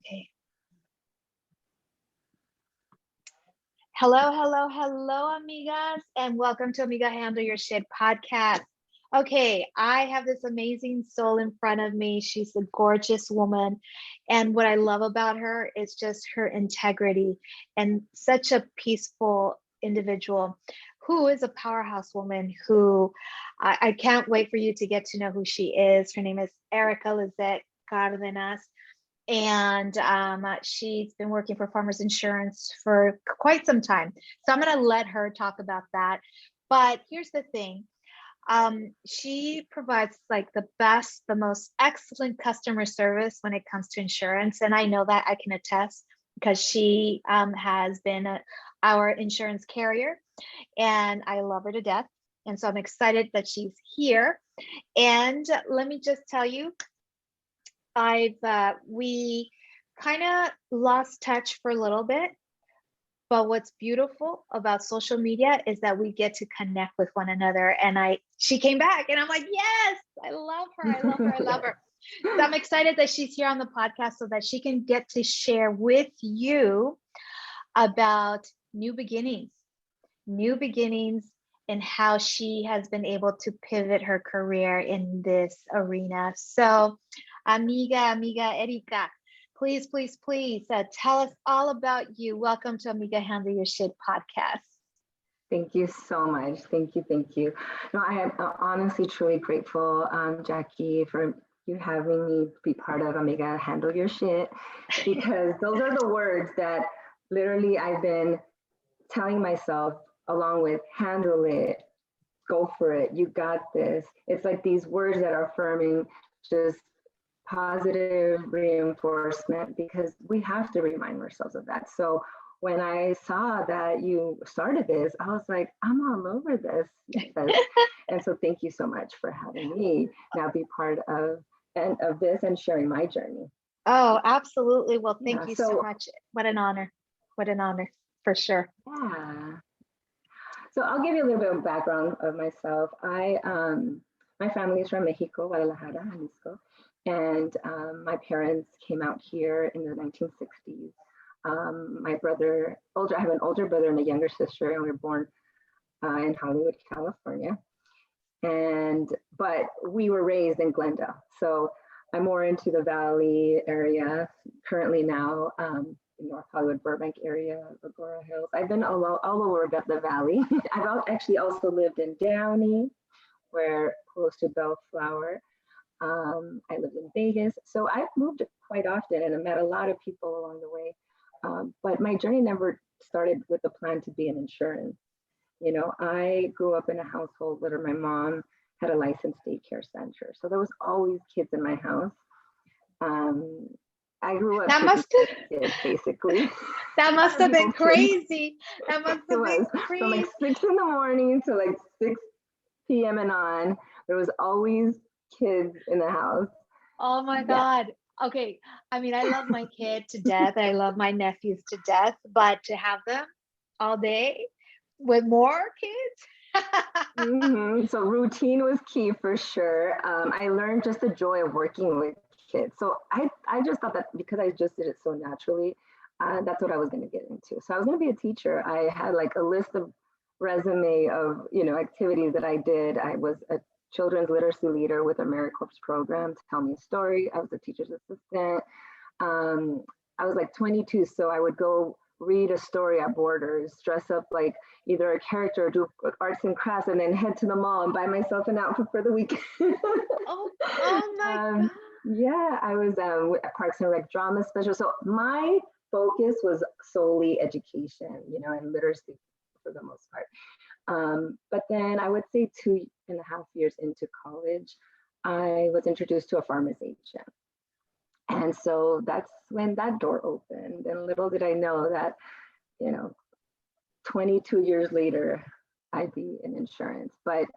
Okay. Hello, amigas, and welcome to Amiga Handle Your Shit podcast. Okay, I have this amazing soul in front of me. She's a gorgeous woman. And what I love about her is just her integrity and such a peaceful individual who is a powerhouse woman who I can't wait for you to get to know who she is. Her name is Erika Cardenas. And she's been working for Farmers Insurance for quite some time. So I'm going to let her talk about that. But here's the thing. She provides like the best, the most excellent customer service when it comes to insurance. And I know that I can attest because she has been our insurance carrier and I love her to death. And so I'm excited that she's here. And let me just tell you, we kind of lost touch for a little bit, but what's beautiful about social media is that we get to connect with one another. And she came back and I'm like, yes, I love her. So I'm excited that she's here on the podcast so that she can get to share with you about new beginnings and how she has been able to pivot her career in this arena. So Amiga Erika, please tell us all about you. Welcome to Amiga Handle Your Shit podcast. Thank you so much. Thank you. No, I am honestly, truly grateful, Jackie, for you having me be part of Amiga Handle Your Shit, because those are the words that literally I've been telling myself along with handle it, go for it, you got this. It's like these words that are affirming just positive reinforcement, because we have to remind ourselves of that. So when I saw that you started this, I was like, I'm all over this. And so thank you so much for having me now be part of this and sharing my journey. Oh, absolutely. Well, thank you so much. What an honor for sure. Yeah. So I'll give you a little bit of background of myself. My family is from Mexico, Guadalajara, Jalisco. And my parents came out here in the 1960s. I have an older brother and a younger sister, and we were born in Hollywood, California. But we were raised in Glendale. So I'm more into the Valley area currently now, in North Hollywood, Burbank area, Agoura Hills. I've been all over the Valley. I've actually also lived in Downey, where close to Bellflower. I lived in Vegas. So I've moved quite often and I met a lot of people along the way. But my journey never started with the plan to be an insurance. You know, I grew up in a household where my mom had a licensed daycare center. So there was always kids in my house. I grew up kids, basically. That must have been crazy. That must have been crazy. From like 6 in the morning to like 6 p.m. and on, there was always kids in the house. Oh my God. Okay. I mean, I love my kid to death. I love my nephews to death, but to have them all day with more kids. So routine was key for sure. I learned just the joy of working with kids. So I just thought that because I just did it so naturally, that's what I was going to get into. So I was going to be a teacher. I had like a list of resume of, activities that I did. I was a children's literacy leader with AmeriCorps program, Tell Me a Story. I was a teacher's assistant. I was like 22, so I would go read a story at Borders, dress up like either a character, do arts and crafts, and then head to the mall and buy myself an outfit for the weekend. oh my God. Yeah, I was at Parks and Rec drama special. So my focus was solely education, and literacy for the most part. But then I would say 2.5 years into college, I was introduced to a farmer's agent. And so that's when that door opened. And little did I know that, 22 years later, I'd be in insurance. But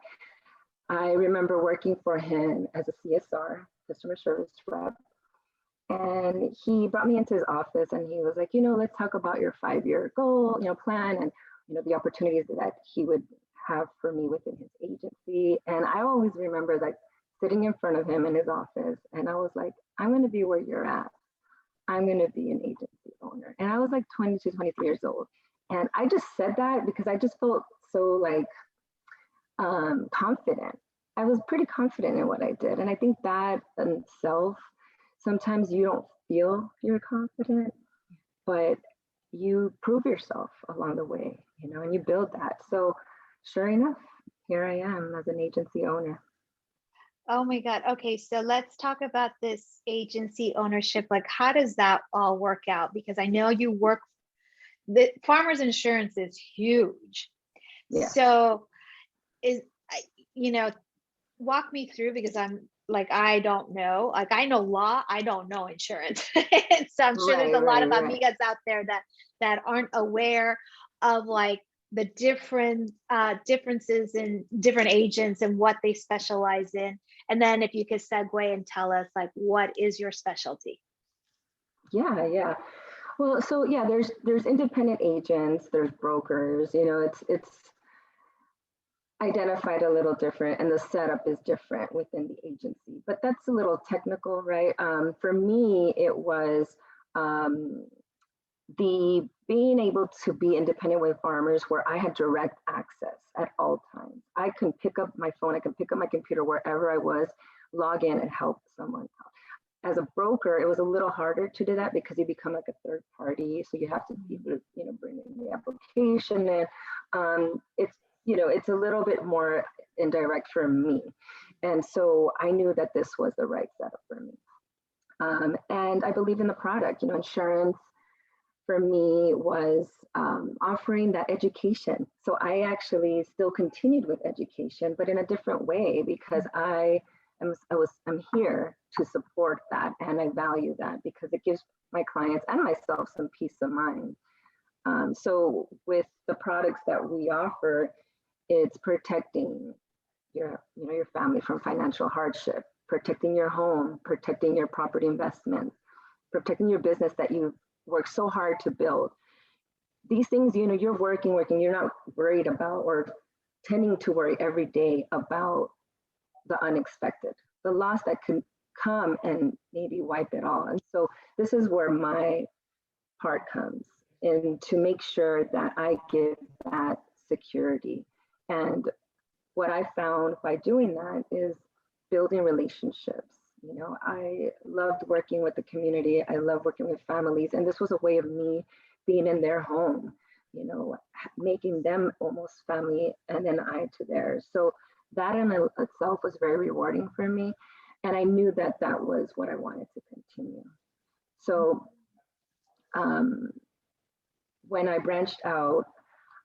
I remember working for him as a CSR, customer service rep. And he brought me into his office and he was like, let's talk about your 5-year goal, plan, and, the opportunities that he would have for me within his agency. And I always remember like sitting in front of him in his office. And I was like, I'm going to be where you're at. I'm going to be an agency owner. And I was like 22, 23 years old. And I just said that because I just felt so like confident. I was pretty confident in what I did. And I think that in itself, sometimes you don't feel you're confident, but you prove yourself along the way, you know, and you build that. So sure enough, here I am as an agency owner. Oh my God. Okay, so let's talk about this agency ownership. Like, how does that all work out? Because I know you work, the farmers insurance is huge. Yeah. So is, you know, walk me through, because I'm like, I don't know. Like, I know law, I don't know insurance. So I'm sure there's a lot of Right. amigas out there that aren't aware of like the different differences in different agents and what they specialize in. And then if you could segue and tell us like, what is your specialty? Yeah. Well, so yeah, there's independent agents, there's brokers, you know, it's identified a little different and the setup is different within the agency, but that's a little technical, right? For me, it was um, the being able to be independent with farmers where I had direct access at all times. I can pick up my phone, I can pick up my computer wherever I was, log in and help someone out. As a broker, it was a little harder to do that because you become like a third party. So you have to be, you know, bring in the application and it's, you know, it's a little bit more indirect for me. And so I knew that this was the right setup for me. And I believe in the product, you know, insurance for me was offering that education. So I actually still continued with education, but in a different way because I'm here to support that, and I value that because it gives my clients and myself some peace of mind. So with the products that we offer, it's protecting your family from financial hardship, protecting your home, protecting your property investments, protecting your business that you work so hard to build. These things, you know, you're working, you're not worried about or tending to worry every day about the unexpected, the loss that could come and maybe wipe it all. And so this is where my part comes in to make sure that I give that security. And what I found by doing that is building relationships. You know, I loved working with the community. I love working with families. And this was a way of me being in their home, you know, making them almost family and then I to theirs. So that in itself was very rewarding for me. And I knew that that was what I wanted to continue. So when I branched out,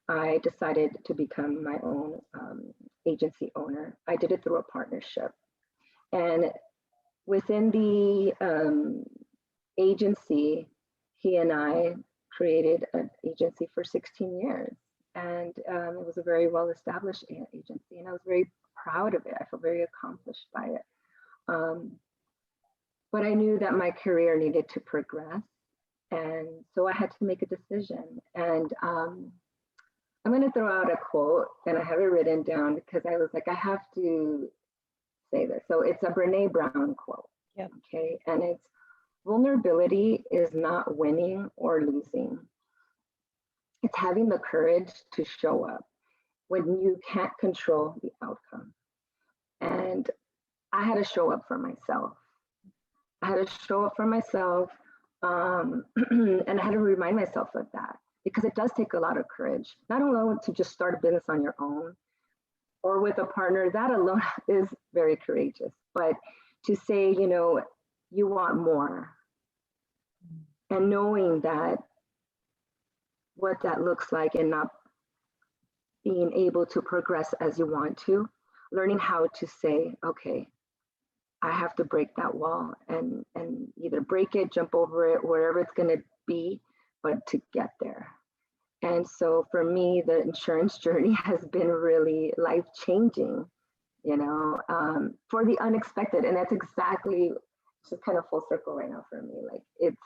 I decided to become my own agency owner. I did it through a partnership. And within the agency, he and I created an agency for 16 years. And it was a very well-established agency. And I was very proud of it. I feel very accomplished by it. But I knew that my career needed to progress. And so I had to make a decision. And I'm going to throw out a quote, and I have it written down because I was like, I have to say this. So it's a Brene Brown quote. Yep. Okay. And it's vulnerability is not winning or losing. It's having the courage to show up when you can't control the outcome. And I had to show up for myself. I had to show up for myself. And I had to remind myself of that because it does take a lot of courage, not only to just start a business on your own or with a partner, that alone is very courageous, but to say, you know, you want more and knowing that what that looks like and not being able to progress as you want to, learning how to say, okay, I have to break that wall and either break it, jump over it, wherever it's going to be, but to get there. And so for me, the insurance journey has been really life-changing, you know, for the unexpected. And that's exactly, just kind of full circle right now for me. Like it's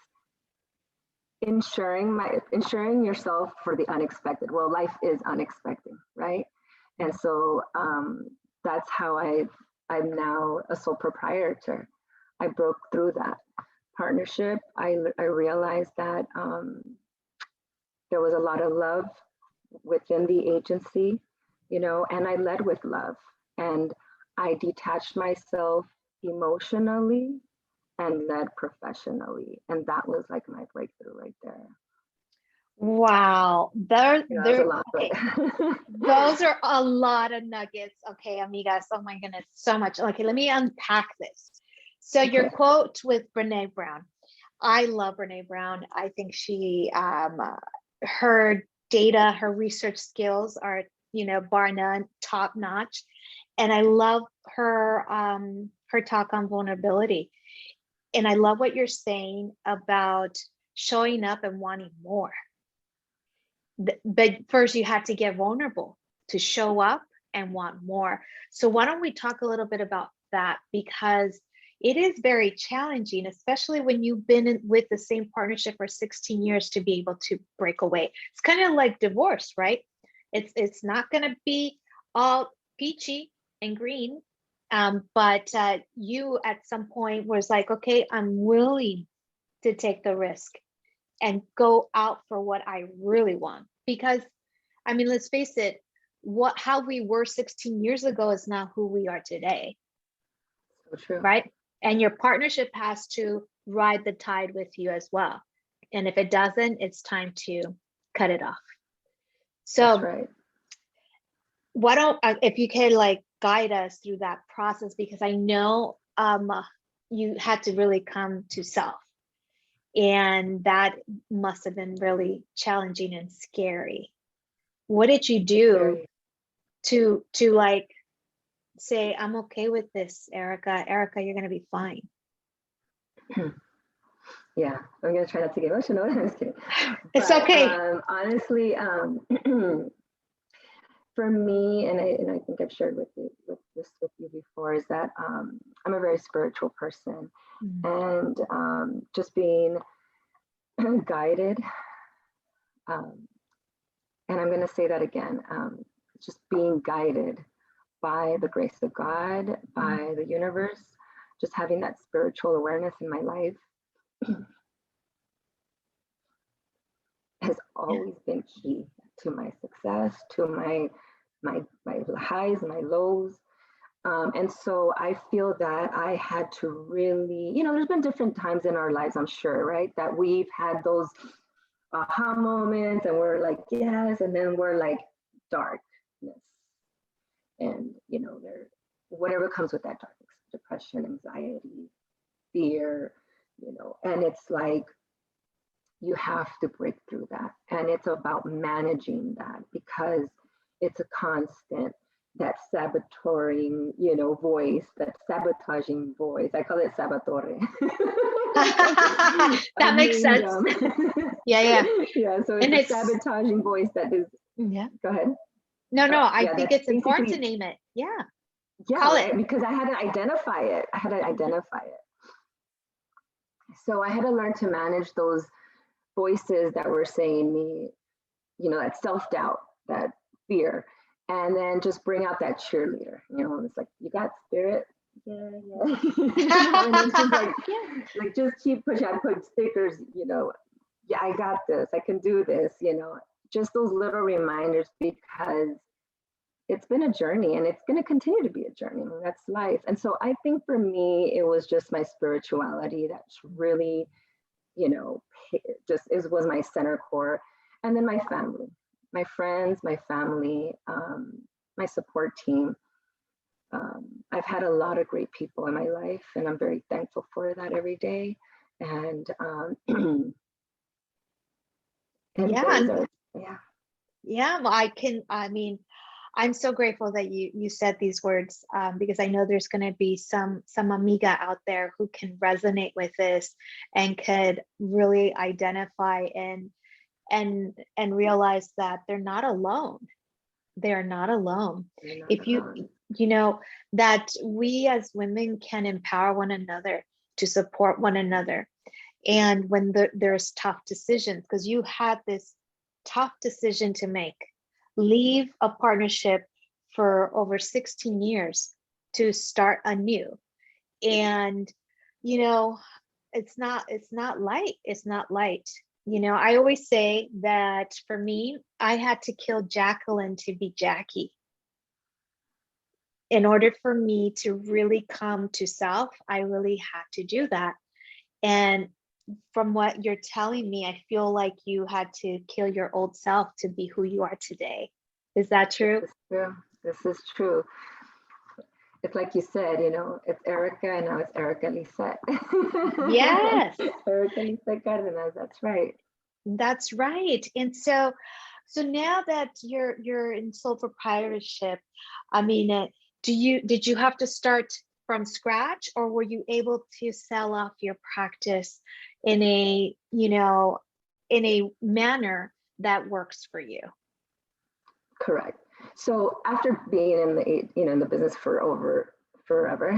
insuring yourself for the unexpected. Well, life is unexpected, right? And so that's how I'm now a sole proprietor. I broke through that partnership, I realized that there was a lot of love within the agency, you know, and I led with love, and I detached myself emotionally and led professionally. And that was like my breakthrough right there. Wow. You know, that was a lot, but Those are a lot of nuggets. Okay, amigas. Oh my goodness, so much. Okay, let me unpack this. So your quote with Brene Brown. I love Brene Brown. I think she, her data, her research skills are, bar none, top notch. And I love her, her talk on vulnerability. And I love what you're saying about showing up and wanting more. But first you have to get vulnerable to show up and want more. So why don't we talk a little bit about that, because it is very challenging, especially when you've been with the same partnership for 16 years, to be able to break away. It's kind of like divorce, right? It's not going to be all peachy and green, but you at some point was like, okay, I'm willing to take the risk and go out for what I really want. Because I mean, let's face it, how we were 16 years ago is not who we are today. So true. Right? And your partnership has to ride the tide with you as well. And if it doesn't, it's time to cut it off. So that's right. Why don't, if you can like guide us through that process, because I know you had to really come to self. And that must have been really challenging and scary. What did you do to like say, I'm okay with this, Erika? Erika, you're going to be fine. Yeah, I'm going to try not to get emotional. I'm just kidding. It's okay. Honestly, for me, and I think I've shared with you before, is that I'm a very spiritual person, and just being guided, and I'm going to say that again, just being guided by the grace of God, by the universe, just having that spiritual awareness in my life has always been key to my success, to my highs, my lows. And so I feel that I had to really, there's been different times in our lives, I'm sure, right? That we've had those aha moments and we're like, yes, and then we're like darkness. And, whatever comes with that darkness, depression, anxiety, fear, and it's like, you have to break through that. And it's about managing that, because it's a constant, that sabotaging, voice, that sabotaging voice. I call it saboteur. That makes sense. Yeah. Yeah, so it's a sabotaging voice that is, go ahead. No, I think it's important to name it. Yeah, call right? it. Because I had to identify it. So I had to learn to manage those voices that were saying me, that self-doubt, that fear, and then just bring out that cheerleader. It's like, you got spirit. Yeah. And it's just like just keep pushing. I put stickers, yeah, I got this, I can do this, just those little reminders, because it's been a journey and it's going to continue to be a journey. I mean, that's life. And so I think for me, it was just my spirituality that's really, was my center core. And then my family, my friends, my family, my support team. I've had a lot of great people in my life, and I'm very thankful for that every day. And well, I'm so grateful that you said these words, because I know there's going to be some amiga out there who can resonate with this and could really identify and realize that they're not alone. They're not alone. If you know that we as women can empower one another, to support one another, and when there's tough decisions, because you had this tough decision to make. Leave a partnership for over 16 years to start anew. And, it's not light. It's not light. You know, I always say that for me, I had to kill Jacqueline to be Jackie. In order for me to really come to self, I really had to do that. And from what you're telling me, I feel like you had to kill your old self to be who you are today. Is that true? This is true. This is true. It's like you said, it's Erika and now it's Erika Lisette. Yes, Erika Lisette Cardenas, that's right. that's right. And so now that you're in sole proprietorship, I mean, did you have to start from scratch, or were you able to sell off your practice in a, in a manner that works for you? Correct. So after being in the business for over forever,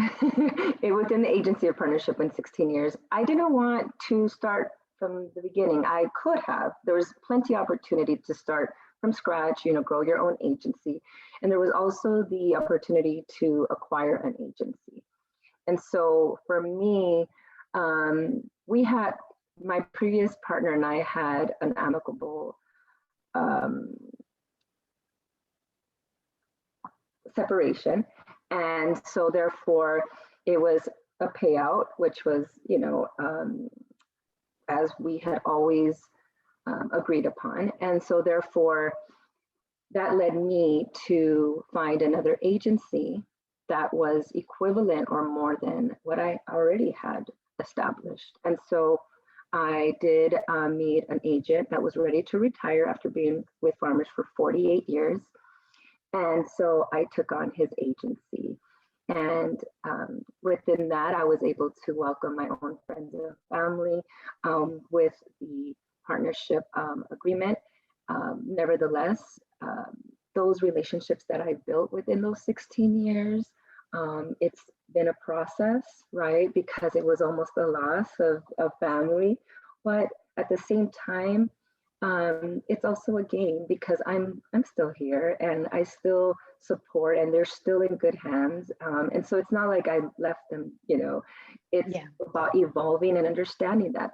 within the agency or partnership in 16 years, I didn't want to start from the beginning. I could have. There was plenty of opportunity to start from scratch, grow your own agency. And there was also the opportunity to acquire an agency. And so for me, we had, my previous partner and I had an amicable separation. And so therefore it was a payout, which was, as we had always agreed upon. And so therefore that led me to find another agency that was equivalent or more than what I already had established. And so I did meet an agent that was ready to retire after being with farmers for 48 years. And so I took on his agency. And within that, I was able to welcome my own friends and family with the partnership agreement. Nevertheless, those relationships that I built within those 16 years, it's been a process, right? Because it was almost a loss of family. But at the same time, it's also a gain because I'm still here and I still support and they're still in good hands. And so it's not like I left them, it's about evolving and understanding that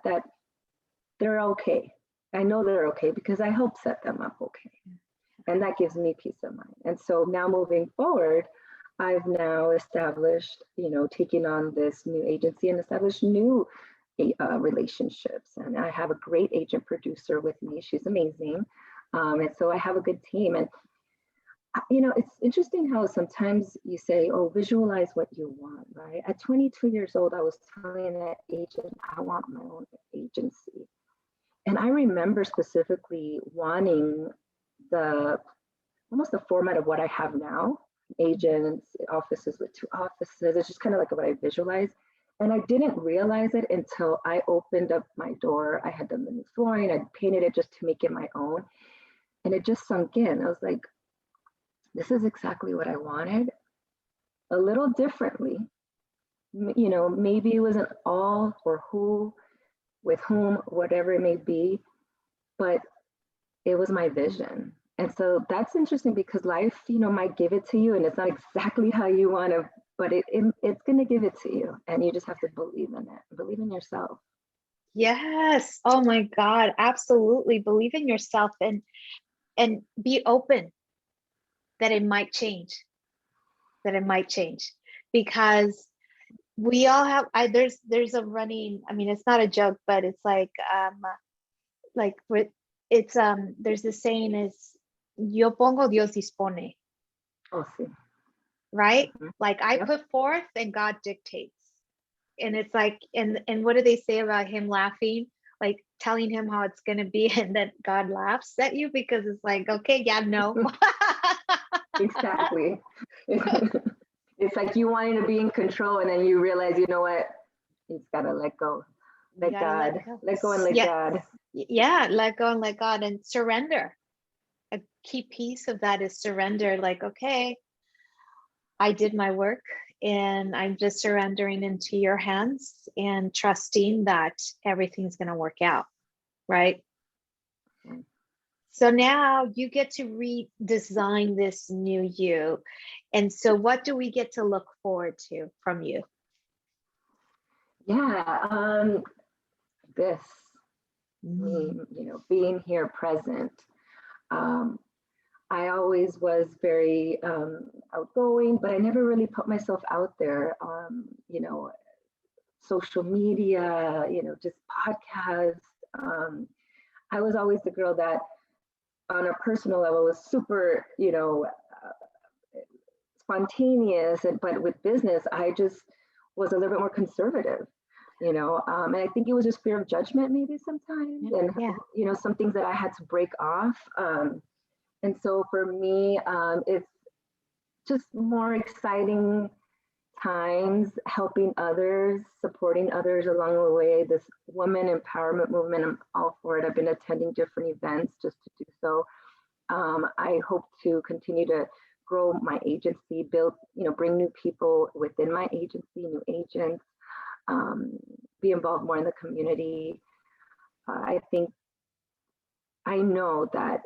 they're okay. I know they're okay because I helped set them up okay. And that gives me peace of mind. And so now moving forward, I've now established, taking on this new agency and established new relationships. And I have a great agent producer with me. She's amazing. And so I have a good team. And, it's interesting how sometimes you say, oh, visualize what you want, right? At 22 years old, I was telling that agent, I want my own agency. And I remember specifically wanting almost the format of what I have now, agents, offices with 2 offices. It's just kind of like what I visualize. And I didn't realize it until I opened up my door. I had done the new flooring, I painted it just to make it my own. And it just sunk in. I was like, this is exactly what I wanted, a little differently. Maybe it wasn't all or who, with whom, whatever it may be, but it was my vision. And so that's interesting because life, might give it to you and it's not exactly how you want to, but it's going to give it to you. And you just have to believe in it, believe in yourself. Yes. Oh my God. Absolutely. Believe in yourself and be open that it might change, because we all have, there's a running, I mean, it's not a joke, but it's like it's, there's this saying is, yo pongo, Dios dispone. Oh, sí. Right? Mm-hmm. Like I put forth and God dictates. And it's like, and what do they say about him laughing? Like telling him how it's going to be, and then God laughs at you because it's like, okay, yeah, no. Exactly. It's like you wanting to be in control and then you realize, you know what? You just got to let go. Let God. Let go and let God. Yeah, let go and let God and surrender. A key piece of that is surrender. Like, okay, I did my work and I'm just surrendering into your hands and trusting that everything's going to work out. Right. So now you get to redesign this new you. And so what do we get to look forward to from you? Yeah, this, Mm. being here present. Um, I always was very outgoing, but I never really put myself out there. Social media, just podcasts. Um, I was always the girl that, on a personal level, was super, spontaneous, but with business, I just was a little bit more conservative. And I think it was just fear of judgment, maybe sometimes, and Yeah. some things that I had to break off. And so for me, it's just more exciting times, helping others, supporting others along the way. This woman empowerment movement, I'm all for it. I've been attending different events just to do so. I hope to continue to grow my agency, build, bring new people within my agency, new agents, be involved more in the community. I know that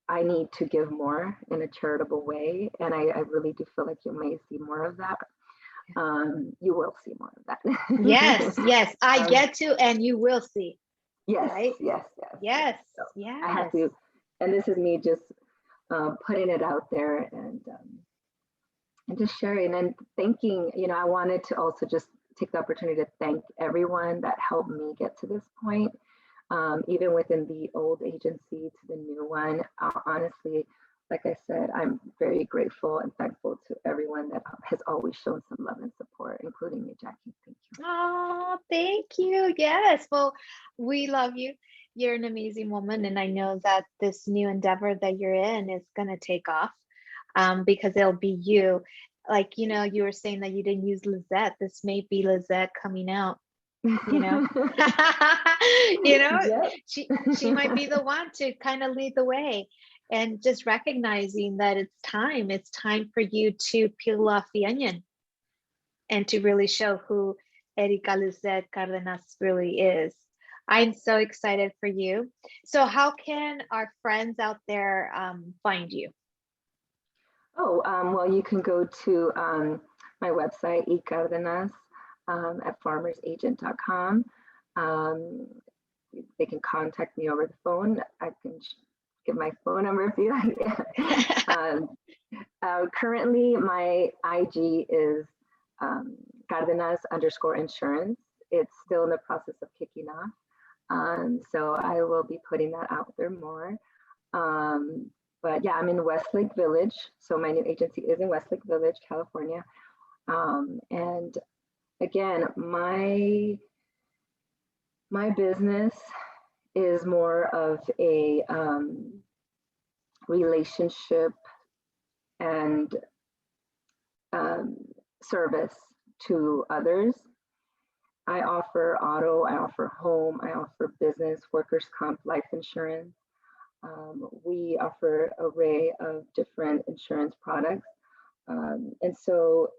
I need to give more in a charitable way, and I really do feel like you may see more of that. You will see more of Yes, that. yes, I um, get to, and you will see, yes, right? yes, yes, yes. Yes, So I have yes. to, and this is me just putting it out there, and just sharing and thanking. I wanted to also just take the opportunity to thank everyone that helped me get to this point, even within the old agency to the new one. Honestly, like I said, I'm very grateful and thankful to everyone that has always shown some love and support, including you, Jackie. Thank you. Oh, thank you. Yes. Well, we love you. You're an amazing woman, and I know that this new endeavor that you're in is going to take off, because it'll be you. Like, you were saying that you didn't use Lizette. This may be Lizette coming out, you know. You know, Yep. she might be the one to kind of lead the way, and just recognizing that it's time for you to peel off the onion and to really show who Erika Lizette Cardenas really is. I'm so excited for you. So how can our friends out there find you? Oh, well, you can go to my website, ecardenas, at farmersagent.com. Um, they can contact me over the phone. I can give my phone number if you like. Currently, my IG is Cardenas _ insurance. It's still in the process of kicking off. So I will be putting that out there more. But yeah, I'm in Westlake Village. So my new agency is in Westlake Village, California. And again, my business is more of a relationship and service to others. I offer auto, I offer home, I offer business, workers' comp, life insurance. We offer an array of different insurance products. And so,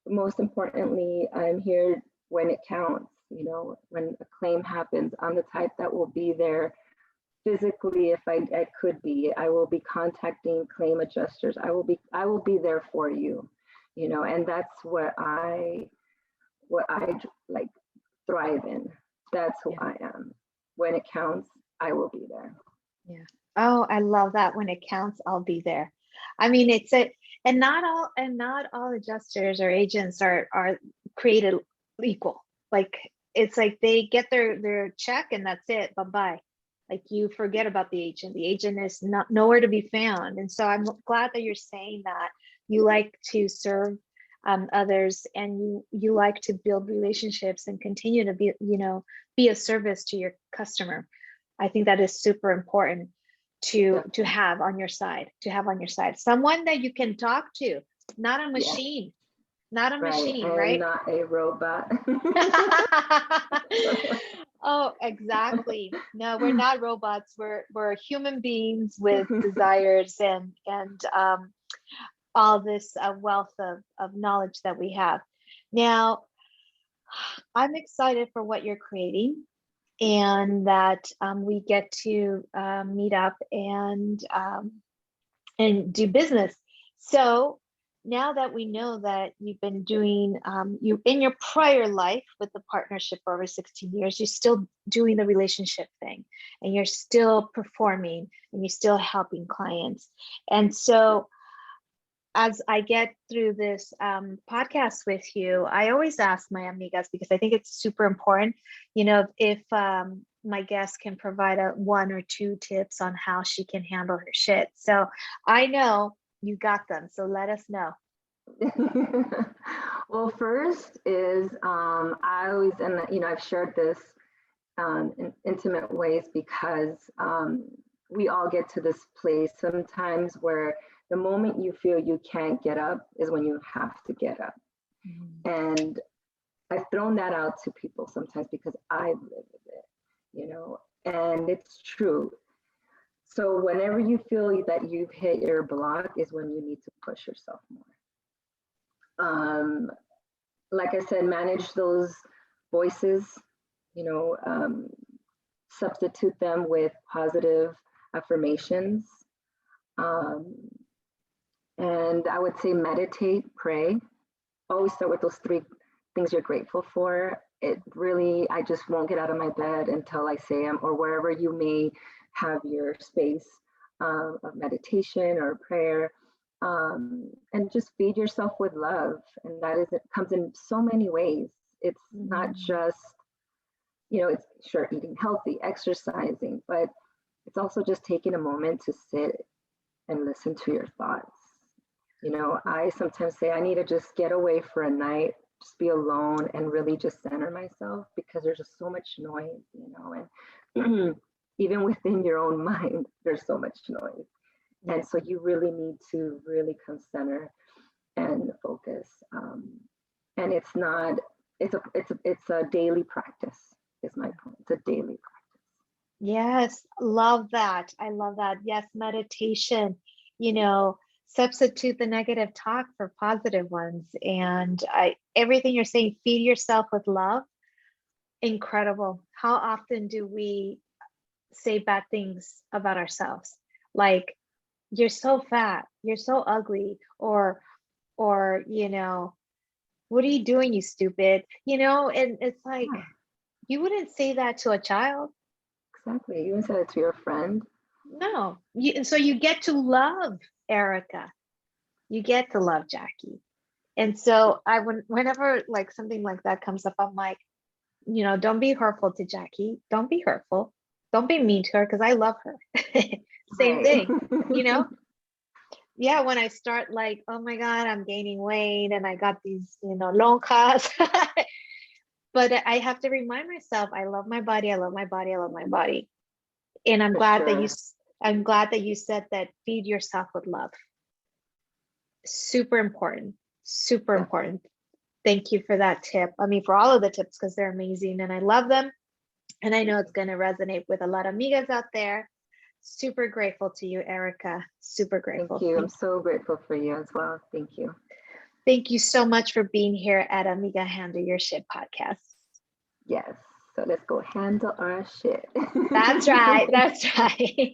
most importantly, I'm here when it counts. When a claim happens, I'm the type that will be there physically if I could be. I will be contacting claim adjusters. I will be there for you. And that's what I like thrive in. That's who I am. When it counts, I will be there. Yeah. Oh, I love that. When it counts, I'll be there. I mean, and not all adjusters or agents are created equal. Like, it's like they get their check and that's it. Bye-bye. Like, you forget about the agent. The agent is not nowhere to be found. And so I'm glad that you're saying that you like to serve others, and you like to build relationships and continue to be a service to your customer. I think that is super important to have on your side, someone that you can talk to, not a machine, And right? not a robot. Oh, exactly. No, we're not robots. We're human beings with desires and all this wealth of knowledge that we have. Now, I'm excited for what you're creating, and that we get to meet up and do business. So now that we know that you've been doing, you in your prior life with the partnership for over 16 years, you're still doing the relationship thing, and you're still performing, and you're still helping clients. And so as I get through this podcast with you, I always ask my amigas, because I think it's super important, if my guest can provide one or two tips on how she can handle her shit. So I know you got them. So let us know. Well, first is I always, and I've shared this in intimate ways, because we all get to this place sometimes where the moment you feel you can't get up is when you have to get up. And I've thrown that out to people sometimes because I've lived with it, and it's true. So whenever you feel that you've hit your block is when you need to push yourself more. Like I said, manage those voices, substitute them with positive affirmations. And I would say meditate, pray. Always start with those 3 things you're grateful for. It really, I just won't get out of my bed until I say them, or wherever you may have your space of meditation or prayer. And just feed yourself with love. And it comes in so many ways. It's not just, it's sure eating healthy, exercising, but it's also just taking a moment to sit and listen to your thoughts. I sometimes say I need to just get away for a night, just be alone and really just center myself, because there's just so much noise, and even within your own mind, there's so much noise. And so you really need to really come center and focus. And it's a daily practice, is my point. It's a daily practice. Yes, love that. I love that. Yes, meditation, substitute the negative talk for positive ones. And everything you're saying, feed yourself with love. Incredible. How often do we say bad things about ourselves? Like, you're so fat, you're so ugly, or what are you doing, you stupid? And it's like, you wouldn't say that to a child. Exactly. You wouldn't say that to your friend. No. So you get to love Erika. You get to love Jackie. And so whenever like something like that comes up, I'm like, don't be hurtful to Jackie. Don't be hurtful. Don't be mean to her, because I love her. Same thing, Yeah, when I start like, oh my God, I'm gaining weight and I got these, lonjas. But I have to remind myself, I love my body. I love my body. I love my body. And I'm glad that you said that, feed yourself with love. Super important. Super important. Thank you for that tip. I mean, for all of the tips, because they're amazing and I love them. And I know it's going to resonate with a lot of amigas out there. Super grateful to you, Erika. Super grateful. Thank you. I'm so grateful for you as well. Thank you. Thank you so much for being here at Amiga Handle Your Shit podcast. Yes. So let's go handle our shit. That's right. That's right.